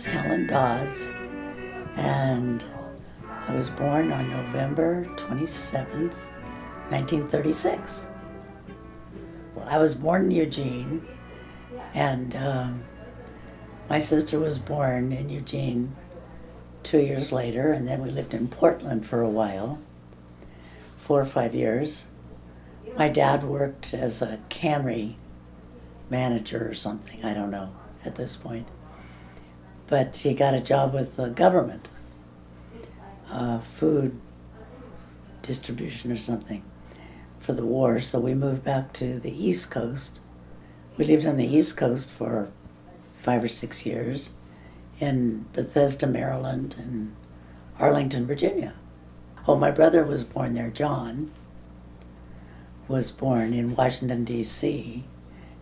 is Helen Dodds, and I was born on November 27th, 1936. Well, I was born in Eugene, and my sister was born in Eugene 2 years later, and then we lived in Portland for a while, 4 or 5 years. My dad worked as a cannery manager or something, I don't know at this point. But he got a job with the government, food distribution or something, for the war, so we moved back to the East Coast. We lived on the East Coast for 5 or 6 years in Bethesda, Maryland, and Arlington, Virginia. Oh, my brother was born there. John was born in Washington, D.C.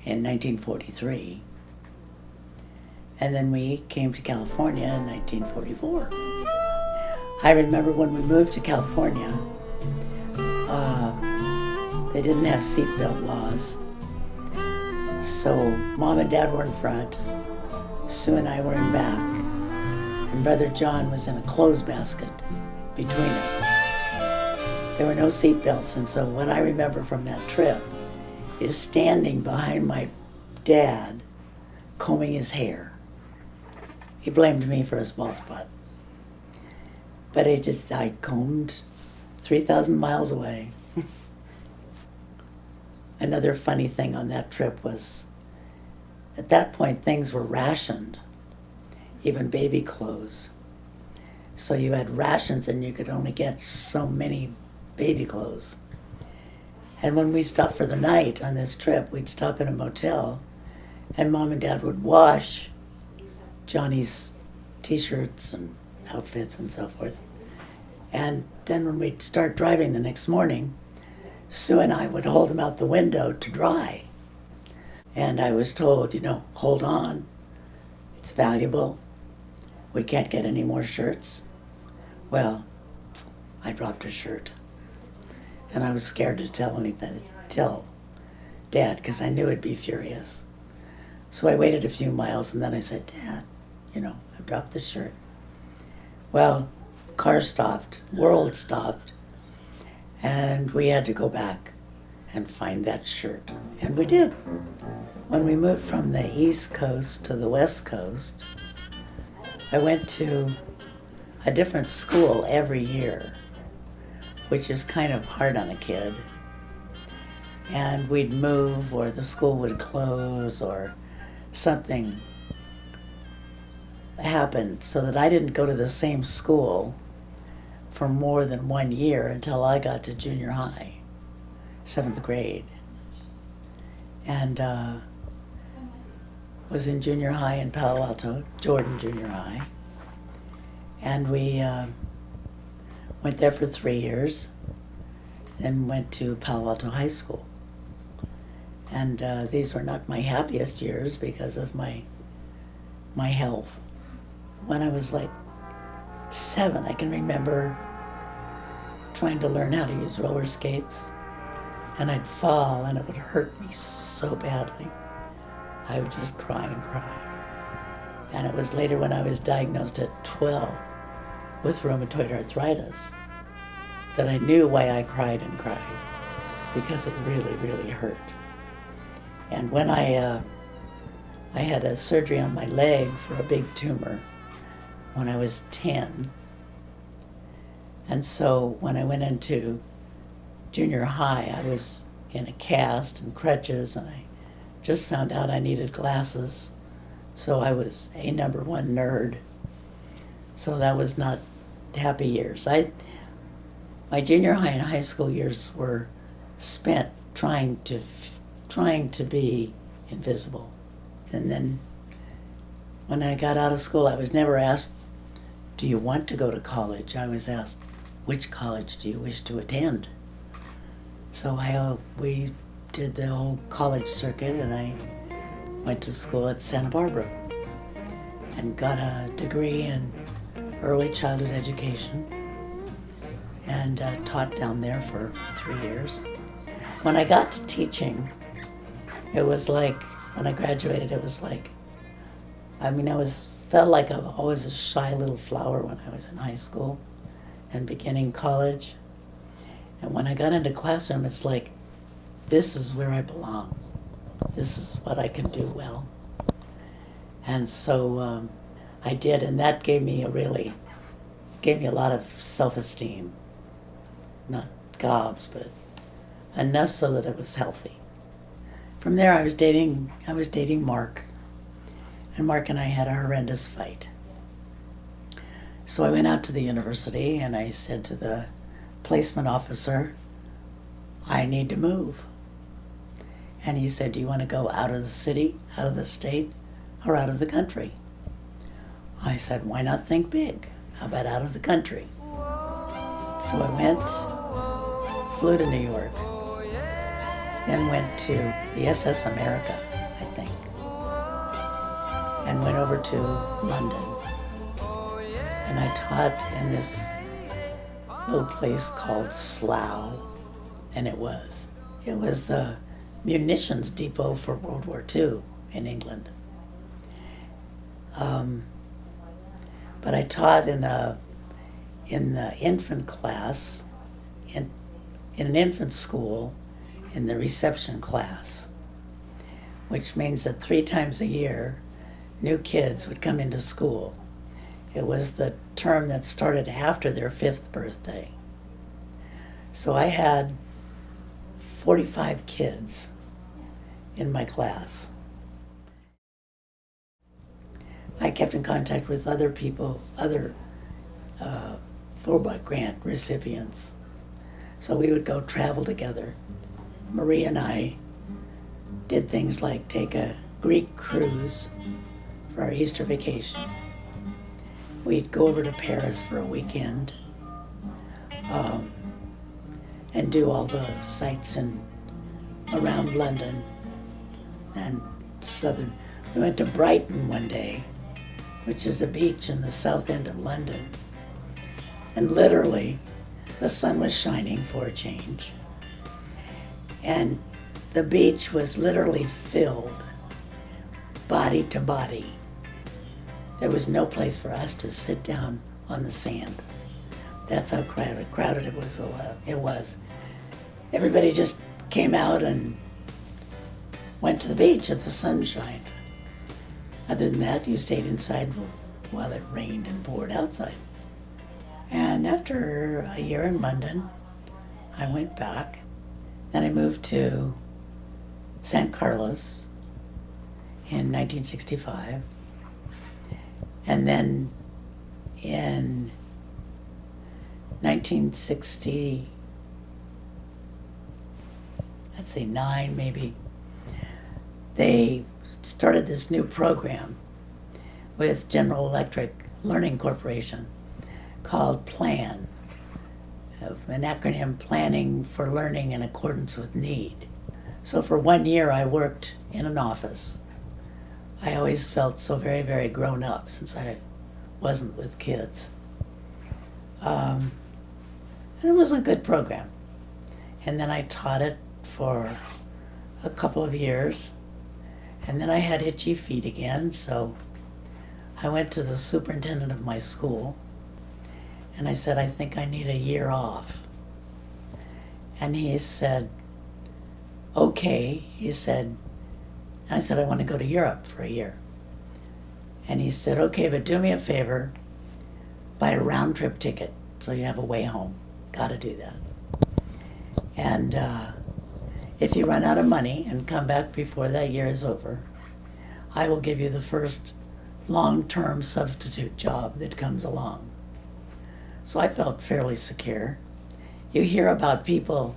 in 1943. And then we came to California in 1944. I remember when we moved to California, they didn't have seatbelt laws. So Mom and Dad were in front, Sue and I were in back, and Brother John was in a clothes basket between us. There were no seatbelts, and so what I remember from that trip is standing behind my dad, combing his hair. He blamed me for a small spot. But I combed 3,000 miles away. Another funny thing on that trip was, at that point, things were rationed, even baby clothes. So you had rations and you could only get so many baby clothes. And when we stopped for the night on this trip, we'd stop in a motel, and Mom and Dad would wash Johnny's t-shirts and outfits and so forth. And then when we'd start driving the next morning, Sue and I would hold them out the window to dry. And I was told, hold on, it's valuable. We can't get any more shirts. Well, I dropped a shirt. And I was scared to tell Dad, because I knew he'd be furious. So I waited a few miles, and then I said, Dad, I dropped the shirt. Well, car stopped, world stopped, and we had to go back and find that shirt. And we did. When we moved from the East Coast to the West Coast, I went to a different school every year, which is kind of hard on a kid. And we'd move, or the school would close, or something happened, so that I didn't go to the same school for more than 1 year until I got to junior high, 7th grade. And was in junior high in Palo Alto, Jordan Junior High. And we went there for 3 years, then went to Palo Alto High School. And these were not my happiest years because of my health. When I was like 7, I can remember trying to learn how to use roller skates, and I'd fall and it would hurt me so badly. I would just cry and cry. And it was later when I was diagnosed at 12 with rheumatoid arthritis that I knew why I cried and cried, because it really, really hurt. And when I had a surgery on my leg for a big tumor when I was 10. And so when I went into junior high, I was in a cast and crutches, and I just found out I needed glasses. So I was a number 1 nerd. So that was not happy years. My junior high and high school years were spent trying to be invisible. And then when I got out of school, I was never asked, do you want to go to college? I was asked, which college do you wish to attend? So we did the whole college circuit, and I went to school at Santa Barbara and got a degree in early childhood education, and taught down there for 3 years. When I got to teaching, it was like, when I graduated, it was like, I was felt like I was always a shy little flower when I was in high school and beginning college. And when I got into classroom, it's like, this is where I belong. This is what I can do well. And so I did, and that gave me a lot of self-esteem. Not gobs, but enough so that it was healthy. From there, I was dating Mark, and Mark and I had a horrendous fight. So I went out to the university and I said to the placement officer, I need to move. And he said, do you want to go out of the city, out of the state, or out of the country? I said, why not think big? How about out of the country? So I went, flew to New York, then went to the SS America, I think, and went over to London. And I taught in this little place called Slough, and it was the munitions depot for World War II in England. But I taught in the infant class, in an infant school, in the reception class, which means that 3 times a year, new kids would come into school. It was the term that started after their 5th birthday. So I had 45 kids in my class. I kept in contact with other people, other Fulbright grant recipients. So we would go travel together. Marie and I did things like take a Greek cruise for our Easter vacation. We'd go over to Paris for a weekend and do all the sights around London and southern. We went to Brighton one day, which is a beach in the south end of London. And literally, the sun was shining for a change. And the beach was literally filled, body to body. There was no place for us to sit down on the sand. That's how crowded it was. Everybody just came out and went to the beach if the sun shined. Other than that, you stayed inside while it rained and poured outside. And after a year in London, I went back. Then I moved to San Carlos in 1965. And then in 1969 maybe, they started this new program with General Electric Learning Corporation called PLAN, an acronym, Planning for Learning in Accordance with Need. So for 1 year I worked in an office. I always felt so very, very grown up since I wasn't with kids. And it was a good program. And then I taught it for a couple of years. And then I had itchy feet again, so I went to the superintendent of my school and I said, I think I need a year off. And he said, okay. He said, I said, I want to go to Europe for a year. And he said, okay, but do me a favor, buy a round trip ticket so you have a way home. Got to do that. And if you run out of money and come back before that year is over, I will give you the first long-term substitute job that comes along. So I felt fairly secure. You hear about people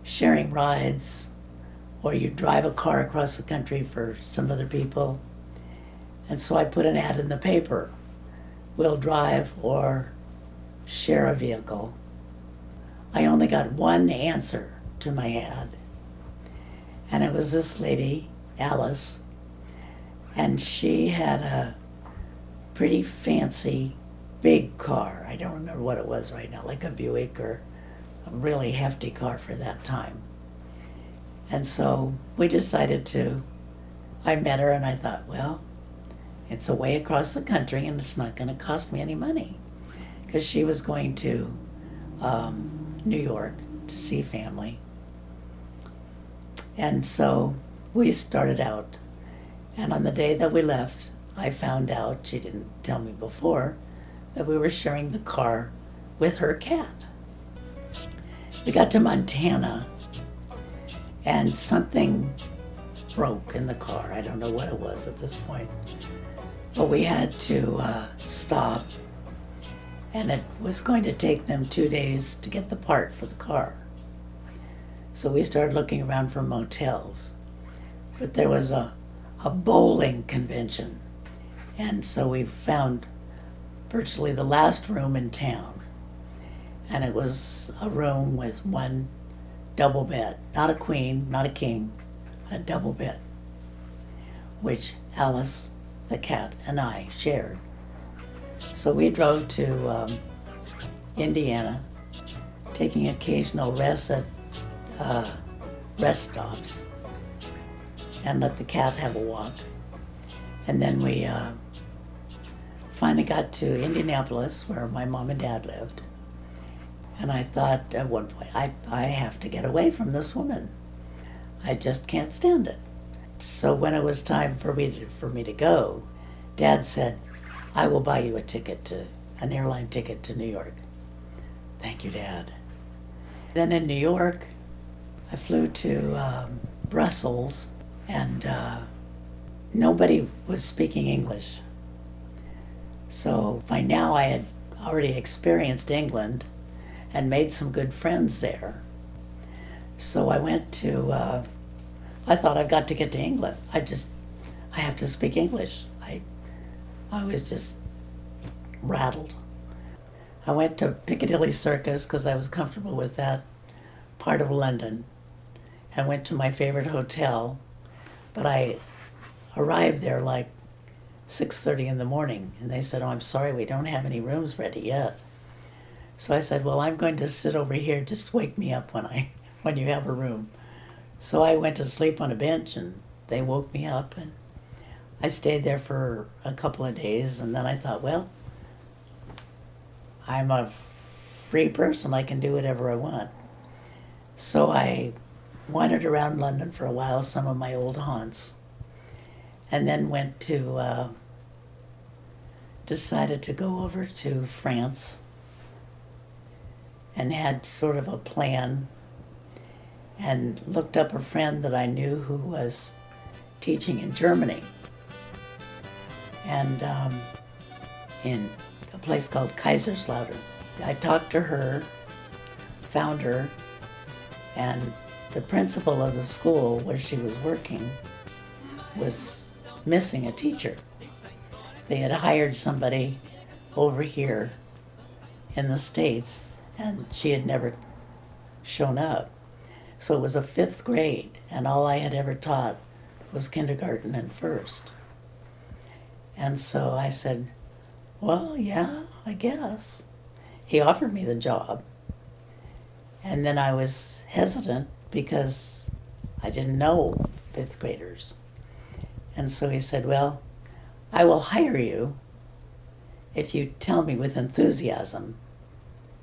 sharing rides, or you drive a car across the country for some other people. And so I put an ad in the paper. We'll drive or share a vehicle. I only got one answer to my ad. And it was this lady, Alice, and she had a pretty fancy big car. I don't remember what it was right now, like a Buick or a really hefty car for that time. And so we decided I met her and I thought, well, It's away across the country, and it's not going to cost me any money. Because she was going to New York to see family. And so we started out. And on the day that we left, I found out, she didn't tell me before, that we were sharing the car with her cat. We got to Montana, and something broke in the car. I don't know what it was at this point. But we had to stop, and it was going to take them 2 days to get the part for the car. So we started looking around for motels. But there was a bowling convention, and so we found virtually the last room in town. And it was a room with one double bed, not a queen, not a king, a double bed, which Alice, the cat, and I shared. So we drove to Indiana, taking occasional rests at rest stops, and let the cat have a walk. And then we finally got to Indianapolis, where my mom and dad lived. And I thought at one point, I have to get away from this woman. I just can't stand it. So when it was time for me to go, Dad said, I will buy you an airline ticket to New York. Thank you, Dad. Then in New York, I flew to Brussels, and nobody was speaking English. So by now I had already experienced England and made some good friends there. So I went to, I thought I've got to get to England. I have to speak English. I was just rattled. I went to Piccadilly Circus because I was comfortable with that part of London. I went to my favorite hotel, but I arrived there like 6:30 in the morning, and they said, oh, I'm sorry, we don't have any rooms ready yet. So I said, well, I'm going to sit over here, just wake me up when you have a room. So I went to sleep on a bench, and they woke me up, and I stayed there for a couple of days, and then I thought, well, I'm a free person, I can do whatever I want. So I wandered around London for a while, some of my old haunts, and then went to, decided to go over to France, and had sort of a plan, and looked up a friend that I knew who was teaching in Germany, and in a place called Kaiserslautern. I talked to her, found her, and the principal of the school where she was working was missing a teacher. They had hired somebody over here in the States, and she had never shown up. So it was a 5th grade, and all I had ever taught was kindergarten and first. And so I said, well, yeah, I guess. He offered me the job. And then I was hesitant because I didn't know 5th graders. And so he said, well, I will hire you if you tell me with enthusiasm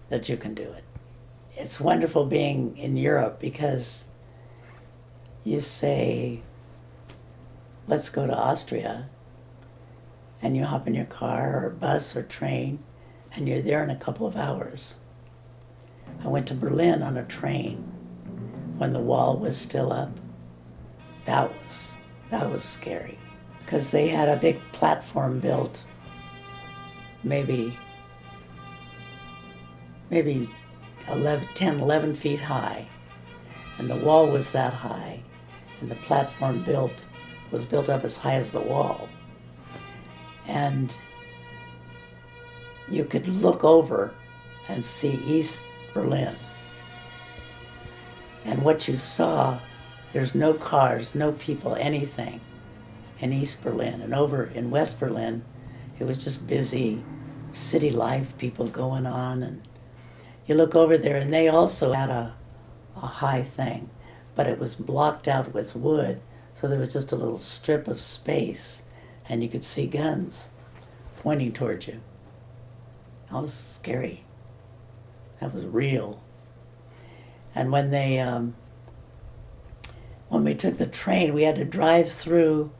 that you can do it. It's wonderful being in Europe because you say, let's go to Austria, and you hop in your car or bus or train, and you're there in a couple of hours. I went to Berlin on a train when the wall was still up. That was scary, because they had a big platform built, maybe 11 feet high, and the wall was that high, and the platform was built up as high as the wall. And you could look over and see East Berlin. And what you saw, there's no cars, no people, anything in East Berlin. And over in West Berlin, it was just busy city life, people going on. And you look over there, and they also had a high thing, but it was blocked out with wood, so there was just a little strip of space, and you could see guns pointing towards you. That was scary. That was real. And when we took the train, we had to drive through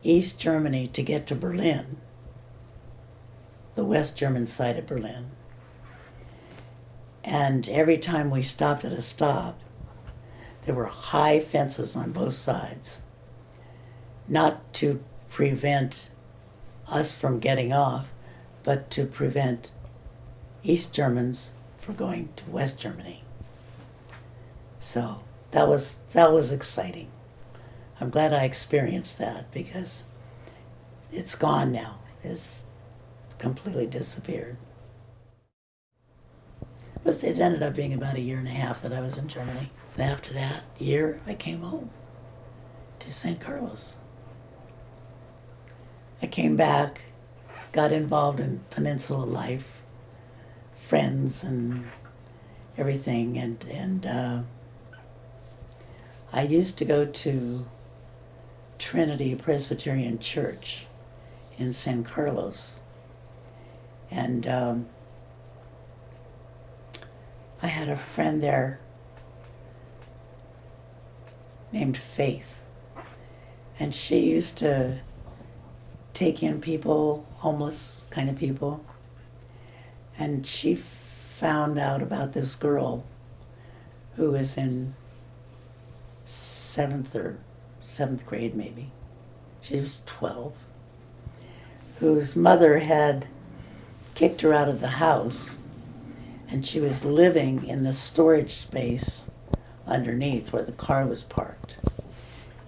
East Germany to get to Berlin, the West German side of Berlin. And every time we stopped at a stop, there were high fences on both sides, not to prevent us from getting off, but to prevent East Germans from going to West Germany. So that was exciting. I'm glad I experienced that because it's gone now. It's completely disappeared. But it ended up being about 1.5 years that I was in Germany. After that year, I came home to San Carlos. I came back, got involved in Peninsula life, friends and everything, and I used to go to Trinity Presbyterian Church in San Carlos, and I had a friend there named Faith, and she used to take in people, homeless kind of people, and she found out about this girl who was in seventh grade maybe. She was 12, whose mother had kicked her out of the house, and she was living in the storage space underneath where the car was parked.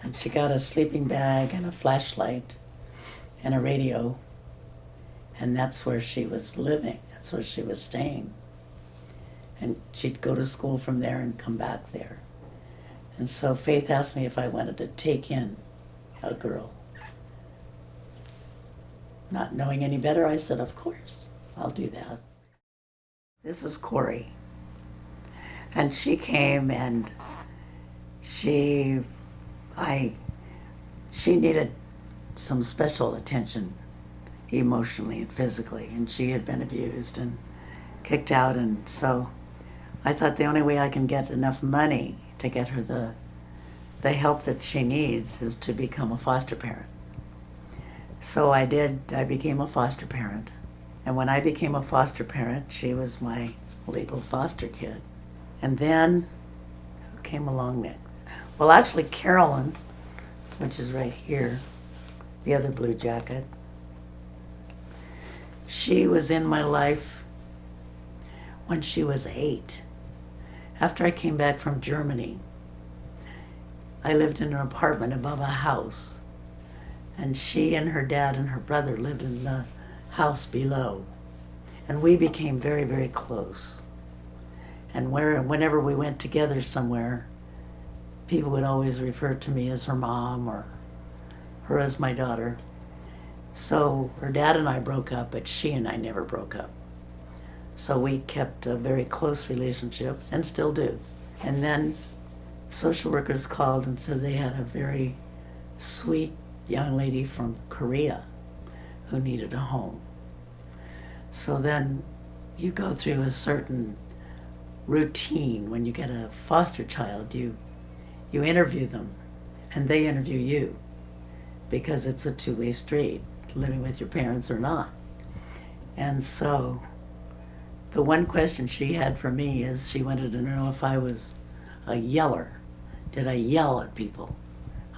And she got a sleeping bag and a flashlight and a radio, and that's where she was living. That's where she was staying. And she'd go to school from there and come back there. And so Faith asked me if I wanted to take in a girl. Not knowing any better, I said, of course, I'll do that. This is Corey. And she came, and she needed some special attention emotionally and physically, and she had been abused and kicked out, and so I thought the only way I can get enough money to get her the help that she needs is to become a foster parent. So I did. I became a foster parent, and when I became a foster parent, she was my legal foster kid. And then, who came along next? Well, actually, Carolyn, which is right here, the other blue jacket, she was in my life when she was 8. After I came back from Germany, I lived in an apartment above a house, and she and her dad and her brother lived in the house below, and we became very, very close. And whenever we went together somewhere, people would always refer to me as her mom or her as my daughter. So her dad and I broke up, but she and I never broke up. So we kept a very close relationship and still do. And then social workers called and said they had a very sweet young lady from Korea who needed a home. So then you go through a certain routine when you get a foster child. You interview them, and they interview you, because it's a two-way street, living with your parents or not. And so the one question she had for me is she wanted to know if I was a yeller. Did I yell at people?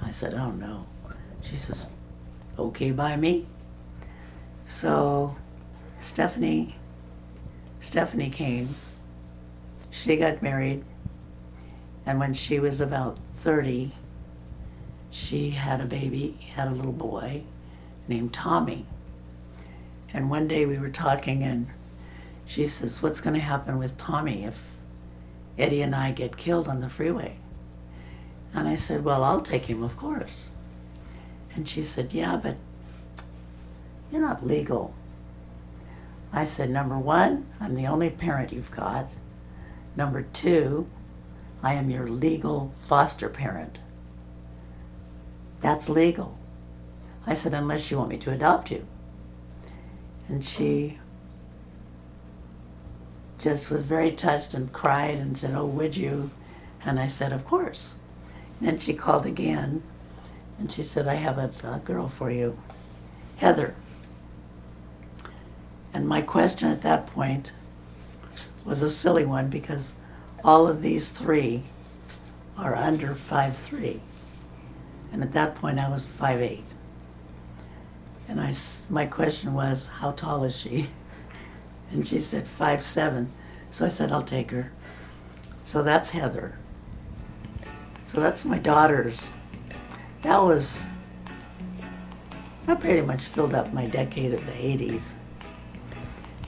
I said, oh no. She says, okay by me. So Stephanie came. She got married, and when she was about 30, she had a baby, had a little boy named Tommy. And one day we were talking, and she says, what's going to happen with Tommy if Eddie and I get killed on the freeway? And I said, well, I'll take him, of course. And she said, yeah, but you're not legal. I said, number one, I'm the only parent you've got. Number two, I am your legal foster parent. That's legal. I said, unless you want me to adopt you. And she just was very touched and cried and said, oh, would you? And I said, of course. And then she called again, and she said, I have a girl for you, Heather. And my question at that point was a silly one, because all of these three are under 5'3". And at that point I was 5'8". And my question was, how tall is she? And she said 5'7". So I said, I'll take her. So that's Heather. So that's my daughters. That pretty much filled up my decade of the 80s.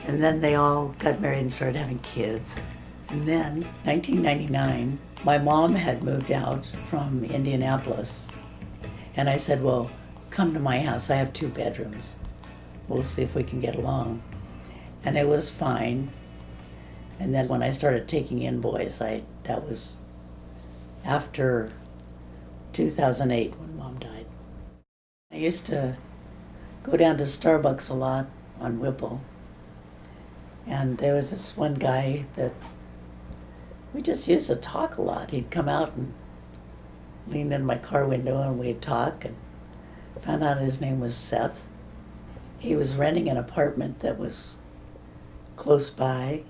And then they all got married and started having kids. And then, 1999, my mom had moved out from Indianapolis. And I said, well, come to my house. I have 2 bedrooms. We'll see if we can get along. And it was fine. And then when I started taking in boys, that was after 2008 when Mom died. I used to go down to Starbucks a lot on Whipple. And there was this one guy that we just used to talk a lot. He'd come out and lean in my car window and we'd talk, and found out his name was Seth. He was renting an apartment that was close by.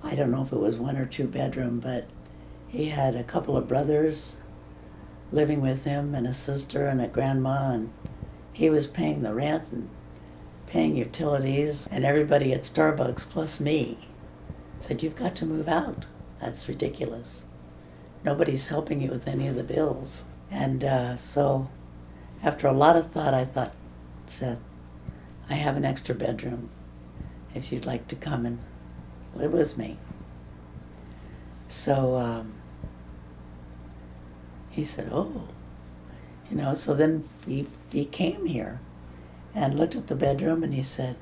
I don't know if it was 1 or 2 bedroom, but he had a couple of brothers living with him and a sister and a grandma, and he was paying the rent and paying utilities, and everybody at Starbucks plus me said, you've got to move out. That's ridiculous. Nobody's helping you with any of the bills. And so after a lot of thought, I thought, Seth, I have an extra bedroom if you'd like to come and live with me. So he said, oh, so then he came here and looked at the bedroom, and he said,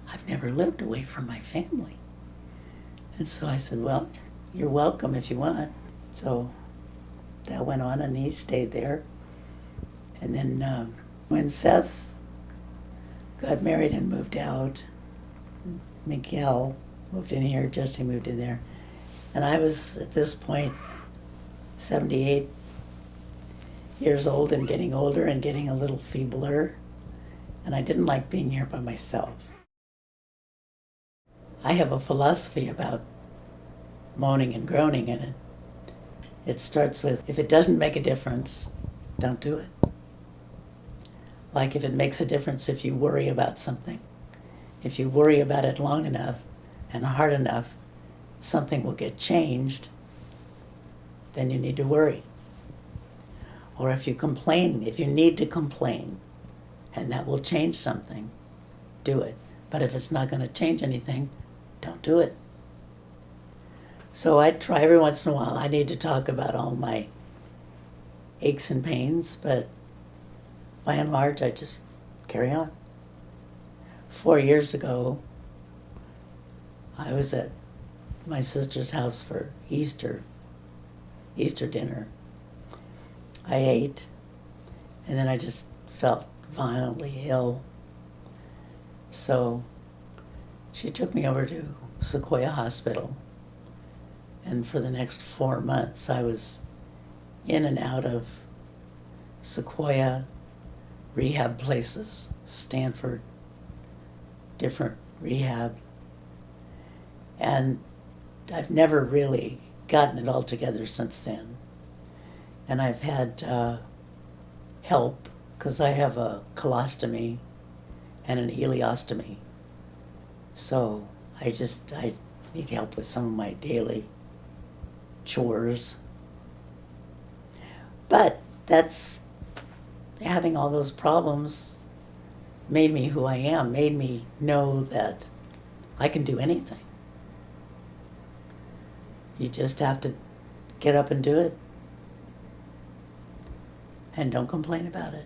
I've never lived away from my family. And so I said, well, you're welcome if you want. So that went on, and he stayed there. And then when Seth got married and moved out, Miguel moved in here, Jesse moved in there. And I was, at this point, 78 years old and getting older and getting a little feebler. And I didn't like being here by myself. I have a philosophy about moaning and groaning, and it starts with, if it doesn't make a difference, don't do it. Like if it makes a difference if you worry about something. If you worry about it long enough and hard enough, something will get changed, then you need to worry. Or if you complain, if you need to complain, and that will change something, do it. But if it's not going to change anything, don't do it. So I try every once in a while. I need to talk about all my aches and pains, but by and large, I just carry on. 4 years ago, I was at my sister's house for Easter dinner. I ate, and then I just felt violently ill. So she took me over to Sequoia Hospital, and for the next 4 months I was in and out of Sequoia, rehab places, Stanford, different rehab. And I've never really gotten it all together since then. And I've had help, because I have a colostomy and an ileostomy. So I need help with some of my daily chores. But having all those problems made me who I am, made me know that I can do anything. You just have to get up and do it. And don't complain about it.